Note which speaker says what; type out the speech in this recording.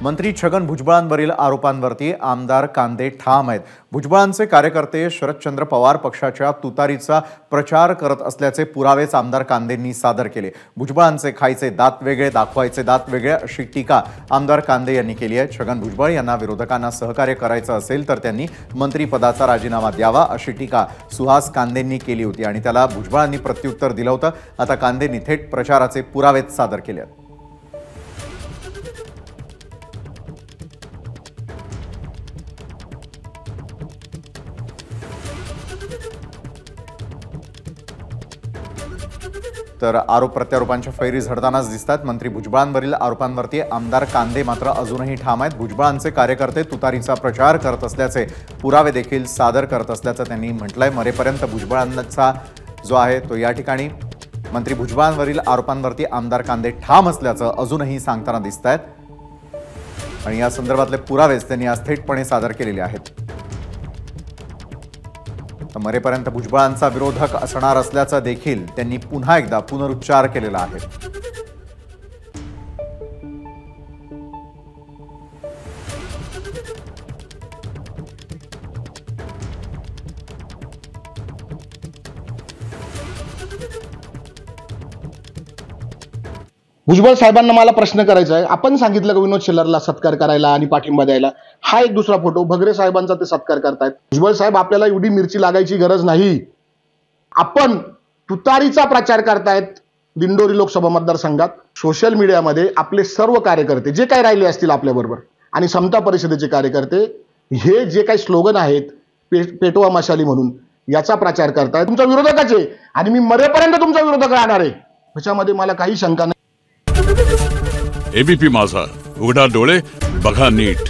Speaker 1: मंत्री छगन भुजबळांवरील आरोपांवरती आमदार कांदे ठाम आहेत। भुजबळांचे कार्यकर्ते शरदचंद्र पवार पक्षाच्या तुतारीचा प्रचार करत असल्याचे पुरावेच आमदार कांदेंनी सादर केले। भुजबळांचे खायचे दात वेगळे, दाखवायचे दात वेगळे अशी टीका आमदार कांदे यांनी केली आहे। छगन भुजबळ यांना विरोधकांना सहकार्य करायचं असेल तर त्यांनी मंत्रिपदाचा राजीनामा द्यावा अशी टीका सुहास कांदेंनी केली होती आणि त्याला भुजबळांनी प्रत्युत्तर दिलं होतं। आता कांदेंनी थेट प्रचाराचे पुरावेच सादर केले आहेत। तर आरोप प्रत्यारोपांच्या फैरी झडतानाच दिसतात। मंत्री भुजबळांवरील आरोपांवरती आमदार कांदे मात्र अजूनही ठाम आहेत। भुजबळांचे कार्यकर्ते तुतारीचा प्रचार करत असल्याचे पुरावे देखील सादर करत असल्याचं त्यांनी म्हटलंय। मरेपर्यंत भुजबळांचा जो आहे तो या ठिकाणी मंत्री भुजबळांवरील आरोपांवरती आमदार कांदे ठाम असल्याचं अजूनही सांगताना दिसतायत आणि या संदर्भातले पुरावेच त्यांनी आज थेटपणे सादर केलेले आहेत। मरेपर्यंत भुजबळांचा विरोधक असणार असल्याचा देखील त्यांनी पुन्हा एकदा पुनरुच्चार केलेला आहे।
Speaker 2: भुजबळ साहेबांना मला प्रश्न करायचा आहे। आपण सांगितलं की विनोद शेलारला सत्कार करायला आणि पाठिंबा द्यायला, हा एक दुसरा फोटो भगरे साहेबांचा ते सत्कार करतायत। भुजबळ साहेब, आपल्याला एवढी मिरची लागायची गरज नाही। आपण तुतारीचा प्रचार करतायत दिंडोरी लोकसभा मतदारसंघात। सोशल मीडियामध्ये आपले सर्व कार्यकर्ते जे काही राहिले असतील आपल्याबरोबर आणि समता परिषदेचे कार्यकर्ते हे जे काही स्लोगन आहेत पेटवा मशाली म्हणून याचा प्रचार करतायत। तुमचा विरोधकच आहे आणि मी मरेपर्यंत तुमचा विरोधक राहणार आहे, त्याच्यामध्ये मला काही शंका नाही।
Speaker 3: एबीपी माझा, उघडा डोळे बघा नीट।